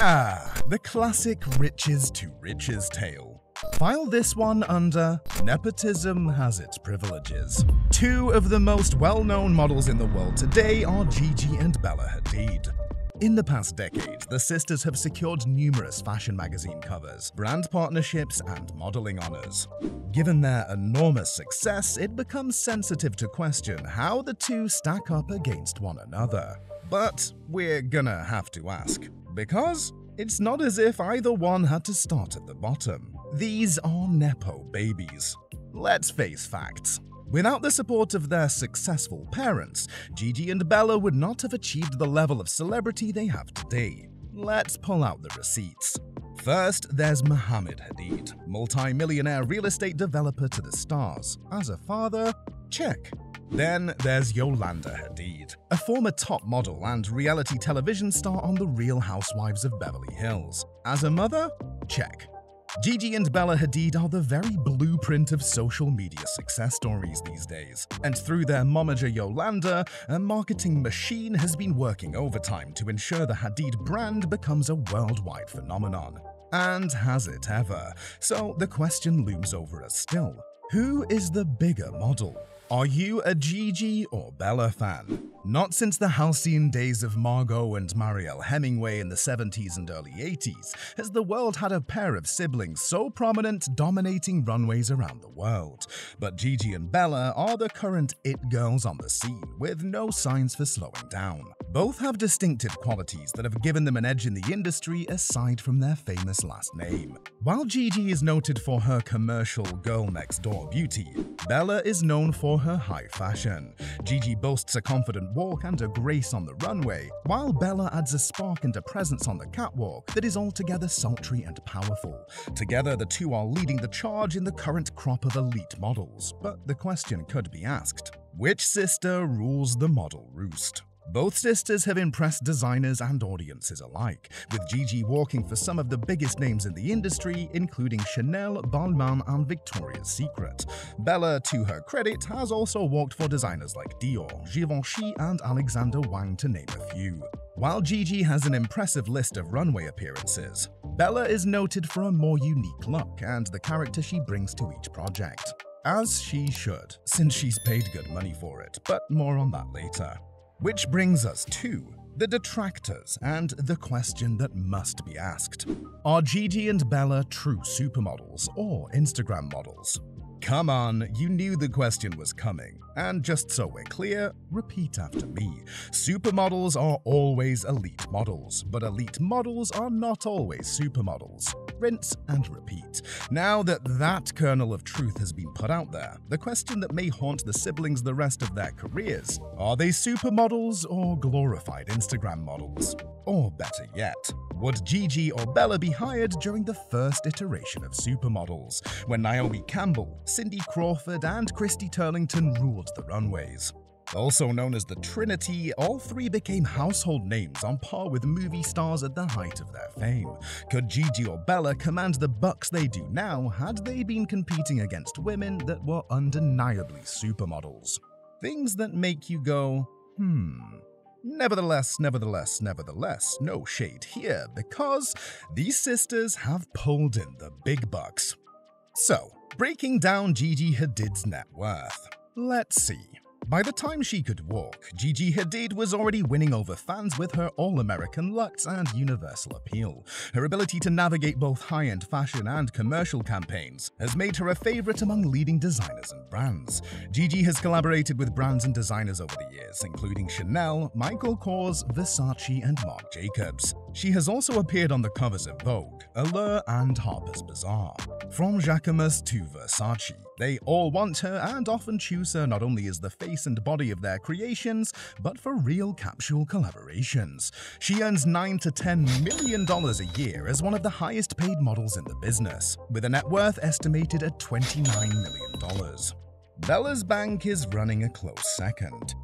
The classic riches to riches tale. File this one under nepotism has its privileges. Two of the most well-known models in the world today are Gigi and Bella Hadid. In the past decade, the sisters have secured numerous fashion magazine covers, brand partnerships, and modeling honors. Given their enormous success, it becomes sensitive to question how the two stack up against one another. But we're gonna have to ask, because it's not as if either one had to start at the bottom. These are Nepo babies. Let's face facts. Without the support of their successful parents, Gigi and Bella would not have achieved the level of celebrity they have today. Let's pull out the receipts. First, there's Mohammed Hadid, multi-millionaire real estate developer to the stars. As a father, check. Then there's Yolanda Hadid, a former top model and reality television star on The Real Housewives of Beverly Hills. As a mother, check. Gigi and Bella Hadid are the very blueprint of social media success stories these days, and through their momager Yolanda, a marketing machine has been working overtime to ensure the Hadid brand becomes a worldwide phenomenon. And has it ever? So the question looms over us still. Who is the bigger model? Are you a Gigi or Bella fan? Not since the halcyon days of Margot and Marielle Hemingway in the 70s and early 80s has the world had a pair of siblings so prominent dominating runways around the world. But Gigi and Bella are the current it girls on the scene with no signs for slowing down. Both have distinctive qualities that have given them an edge in the industry aside from their famous last name. While Gigi is noted for her commercial girl next door beauty, Bella is known for her high fashion. Gigi boasts a confident walk and a grace on the runway, while Bella adds a spark and a presence on the catwalk that is altogether sultry and powerful. Together, the two are leading the charge in the current crop of elite models. But the question could be asked, which sister rules the model roost? Both sisters have impressed designers and audiences alike, with Gigi walking for some of the biggest names in the industry, including Chanel, Balmain, and Victoria's Secret. Bella, to her credit, has also walked for designers like Dior, Givenchy, and Alexander Wang, to name a few. While Gigi has an impressive list of runway appearances, Bella is noted for a more unique look and the character she brings to each project. As she should, since she's paid good money for it, but more on that later. Which brings us to the detractors and the question that must be asked. Are Gigi and Bella true supermodels or Instagram models? Come on, you knew the question was coming. And just so we're clear, repeat after me. Supermodels are always elite models, but elite models are not always supermodels. Rinse and repeat. Now that that kernel of truth has been put out there, the question that may haunt the siblings the rest of their careers: are they supermodels or glorified Instagram models? Or better yet, would Gigi or Bella be hired during the first iteration of supermodels, when Naomi Campbell, Cindy Crawford, and Christy Turlington ruled the runways? Also known as the Trinity, all three became household names on par with movie stars at the height of their fame. Could Gigi or Bella command the bucks they do now had they been competing against women that were undeniably supermodels? Things that make you go, Nevertheless, no shade here, because these sisters have pulled in the big bucks. So, breaking down Gigi Hadid's net worth. Let's see. By the time she could walk, Gigi Hadid was already winning over fans with her all-American looks and universal appeal. Her ability to navigate both high-end fashion and commercial campaigns has made her a favorite among leading designers and brands. Gigi has collaborated with brands and designers over the years, including Chanel, Michael Kors, Versace, and Marc Jacobs. She has also appeared on the covers of Vogue, Allure, and Harper's Bazaar. From Jacquemus to Versace, they all want her and often choose her not only as the face and body of their creations, but for real capsule collaborations. She earns $9 to $10 million a year as one of the highest paid models in the business, with a net worth estimated at $29 million. Bella's bank is running a close second.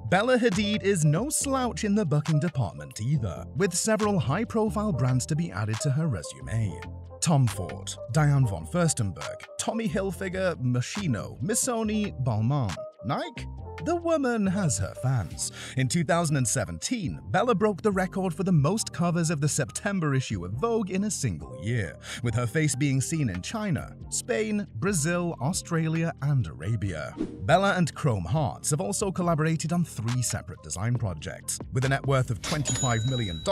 Bella Hadid is no slouch in the bucking department either, with several high-profile brands to be added to her resume. Tom Ford, Diane von Furstenberg, Tommy Hilfiger, Moschino, Missoni, Balmain. Nike? The woman has her fans. In 2017, Bella broke the record for the most covers of the September issue of Vogue in a single year, with her face being seen in China, Spain, Brazil, Australia, and Arabia. Bella and Chrome Hearts have also collaborated on 3 separate design projects. With a net worth of $25 million,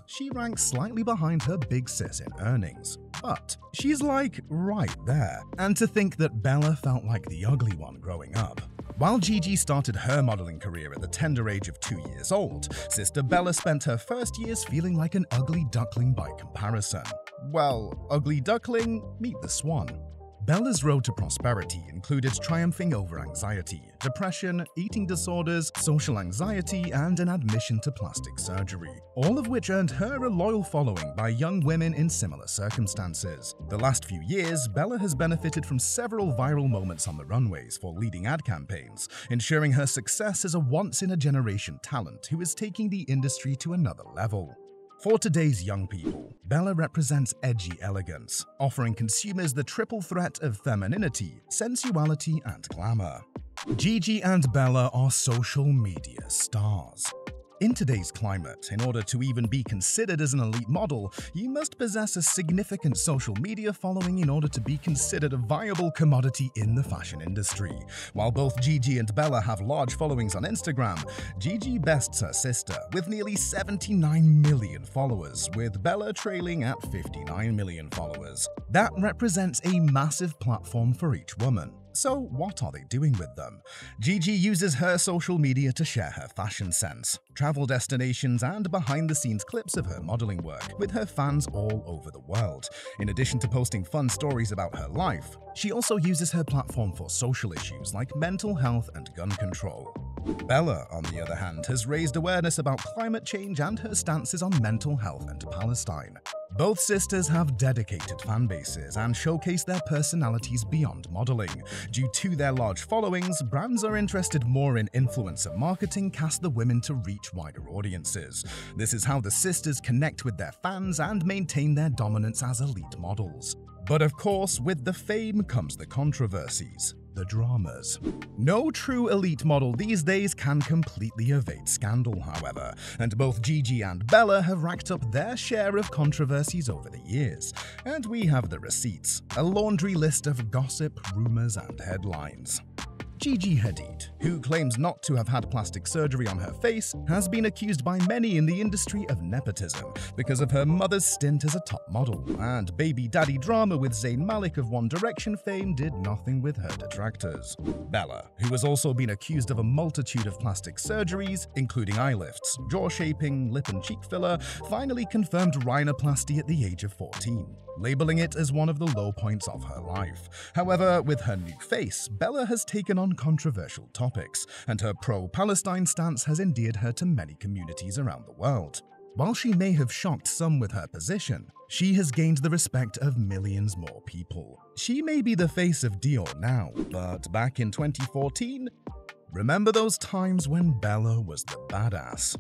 she ranks slightly behind her big sis in earnings. But she's like right there. And to think that Bella felt like the ugly one growing up. While Gigi started her modeling career at the tender age of 2 years old, sister Bella spent her first years feeling like an ugly duckling by comparison. Well, ugly duckling, meet the swan. Bella's road to prosperity included triumphing over anxiety, depression, eating disorders, social anxiety, and an admission to plastic surgery, all of which earned her a loyal following by young women in similar circumstances. The last few years, Bella has benefited from several viral moments on the runways for leading ad campaigns, ensuring her success as a once-in-a-generation talent who is taking the industry to another level. For today's young people, Bella represents edgy elegance, offering consumers the triple threat of femininity, sensuality, and glamour. Gigi and Bella are social media stars. In today's climate, in order to even be considered as an elite model, you must possess a significant social media following in order to be considered a viable commodity in the fashion industry. While both Gigi and Bella have large followings on Instagram, Gigi bests her sister with nearly 79 million followers, with Bella trailing at 59 million followers. That represents a massive platform for each woman. So what are they doing with them? Gigi uses her social media to share her fashion sense, travel destinations, and behind-the-scenes clips of her modeling work with her fans all over the world. In addition to posting fun stories about her life, she also uses her platform for social issues like mental health and gun control. Bella, on the other hand, has raised awareness about climate change and her stances on mental health and Palestine. Both sisters have dedicated fan bases and showcase their personalities beyond modeling. Due to their large followings, brands are interested more in influencer marketing cast the women to reach wider audiences. This is how the sisters connect with their fans and maintain their dominance as elite models. But of course, with the fame comes the controversies. The dramas. No true elite model these days can completely evade scandal, however, and both Gigi and Bella have racked up their share of controversies over the years. And we have the receipts, a laundry list of gossip, rumors, and headlines. Gigi Hadid, who claims not to have had plastic surgery on her face, has been accused by many in the industry of nepotism because of her mother's stint as a top model, and baby daddy drama with Zaynmalik of One Direction fame did nothing with her detractors. Bella, who has also been accused of a multitude of plastic surgeries, including eye lifts, jaw shaping, lip and cheek filler, finally confirmed rhinoplasty at the age of 14. Labeling it as one of the low points of her life. However, with her new face, Bella has taken on controversial topics, and her pro-Palestine stance has endeared her to many communities around the world. While she may have shocked some with her position, she has gained the respect of millions more people. She may be the face of Dior now, but back in 2014, remember those times when Bella was the badass?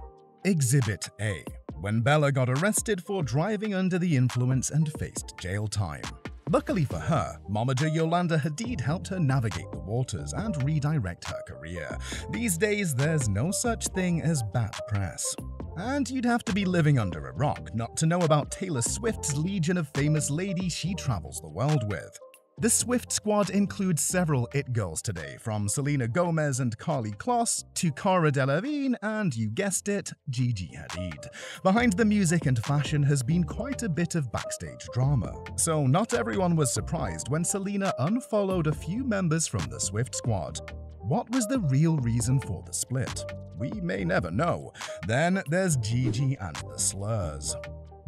Exhibit A. When Bella got arrested for driving under the influence and faced jail time. Luckily for her, momager Yolandahadid helped her navigate the waters and redirect her career. These days, there's no such thing as bad press. And you'd have to be living under a rock not to know about Taylor Swift's legion of famous ladies she travels the world with. The Swift squad includes several it girls today, from Selena Gomez and Carly Kloss to Cara Delevingne and, you guessed it, Gigi Hadid. Behind the music and fashion has been quite a bit of backstage drama, so not everyone was surprised when Selena unfollowed a few members from the Swift squad. What was the real reason for the split? We may never know. Then there's Gigi and the slurs.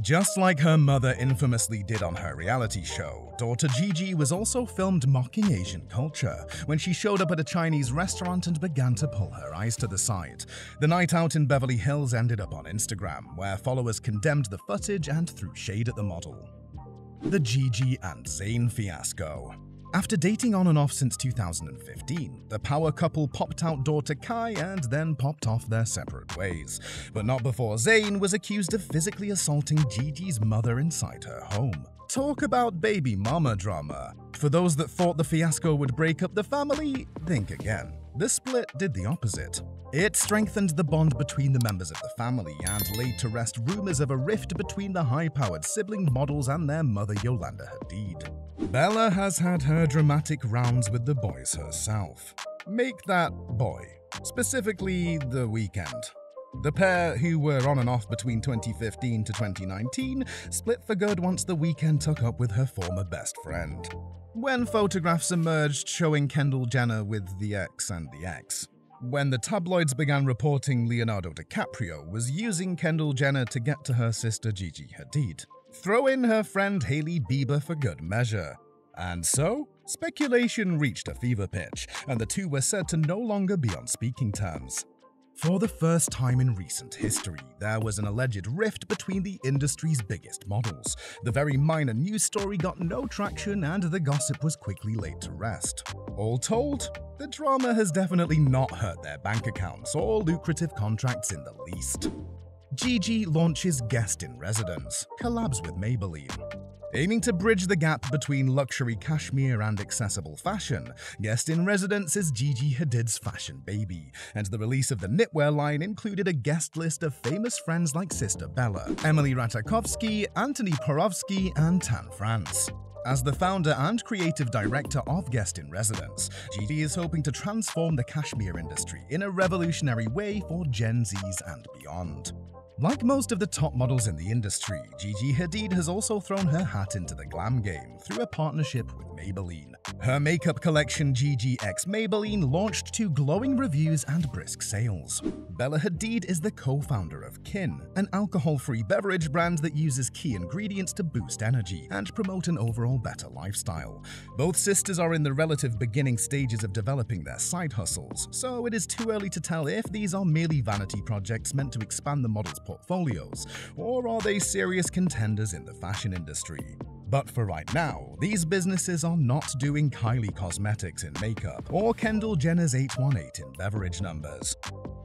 Just like her mother infamously did on her reality show, daughter Gigi was also filmed mocking Asian culture when she showed up at a Chinese restaurant and began to pull her eyes to the side. The night out in Beverly Hills ended up on Instagram, where followers condemned the footage and threw shade at the model. The Gigi and Zayn fiasco. After dating on and off since 2015, the power couple popped out daughter Kai and then popped off their separate ways. But not before Zayn was accused of physically assaulting Gigi's mother inside her home. Talk about baby mama drama. For those that thought the fiasco would break up the family, think again. The split did the opposite. It strengthened the bond between the members of the family and laid to rest rumors of a rift between the high-powered sibling models and their mother Yolanda Hadid. Bella has had her dramatic rounds with the boys herself. Make that boy, specifically The Weeknd. The pair, who were on and off between 2015 to 2019, split for good once The Weeknd took up with her former best friend. When photographs emerged showing Kendall Jenner with the ex and the ex. When the tabloids began reporting Leonardo DiCaprio was using Kendall Jenner to get to her sister Gigi Hadid. Throw in her friend Hailey Bieber for good measure. And so, speculation reached a fever pitch, and the two were said to no longer be on speaking terms. For the first time in recent history, there was an alleged rift between the industry's biggest models. The very minor news story got no traction and the gossip was quickly laid to rest. All told, the drama has definitely not hurt their bank accounts or lucrative contracts in the least. Gigi launches Guest in Residence, collabs with Maybelline. Aiming to bridge the gap between luxury cashmere and accessible fashion, Guest in Residence is Gigi Hadid's fashion baby, and the release of the knitwear line included a guest list of famous friends like Sister Bella, Emily Ratajkowski, Anthony Porowski, and Tan France. As the founder and creative director of Guest in Residence, Gigi is hoping to transform the cashmere industry in a revolutionary way for Gen Zs and beyond. Like most of the top models in the industry, Gigi Hadid has also thrown her hat into the glam game through a partnership with Maybelline. Her makeup collection Gigi x Maybelline launched to glowing reviews and brisk sales. Bella Hadid is the co-founder of Kin, an alcohol-free beverage brand that uses key ingredients to boost energy and promote an overall better lifestyle. Both sisters are in the relative beginning stages of developing their side hustles, so it is too early to tell if these are merely vanity projects meant to expand the model's portfolios, or are they serious contenders in the fashion industry. But for right now, these businesses are not doing Kylie Cosmetics in makeup or Kendall Jenner's 818 in beverage numbers.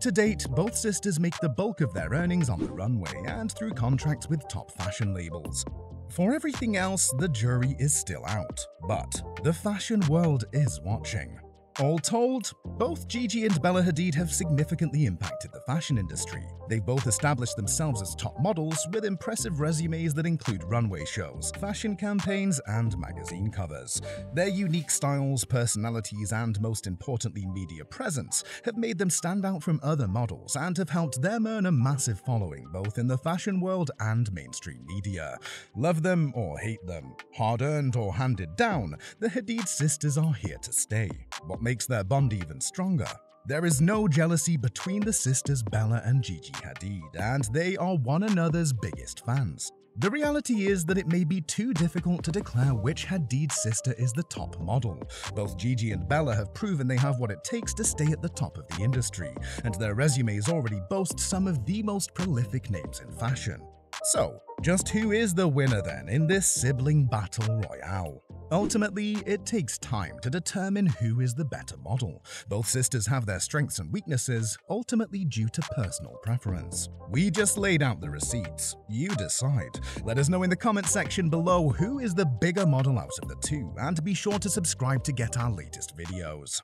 To date, both sisters make the bulk of their earnings on the runway and through contracts with top fashion labels. For everything else, the jury is still out, but the fashion world is watching. All told, both Gigi and Bella Hadid have significantly impacted the fashion industry. They've both established themselves as top models with impressive resumes that include runway shows, fashion campaigns, and magazine covers. Their unique styles, personalities, and most importantly media presence have made them stand out from other models and have helped them earn a massive following both in the fashion world and mainstream media. Love them or hate them, hard-earned or handed down, the Hadid sisters are here to stay. What makes their bond even stronger? There is no jealousy between the sisters Bella and Gigi Hadid, and they are one another's biggest fans. The reality is that it may be too difficult to declare which Hadid sister is the top model. Both Gigi and Bella have proven they have what it takes to stay at the top of the industry, and their resumes already boast some of the most prolific names in fashion. So, just who is the winner then in this sibling battle royale? Ultimately, it takes time to determine who is the better model. Both sisters have their strengths and weaknesses, ultimately due to personal preference. We just laid out the receipts. You decide. Let us know in the comment section below who is the bigger model out of the two, and be sure to subscribe to get our latest videos.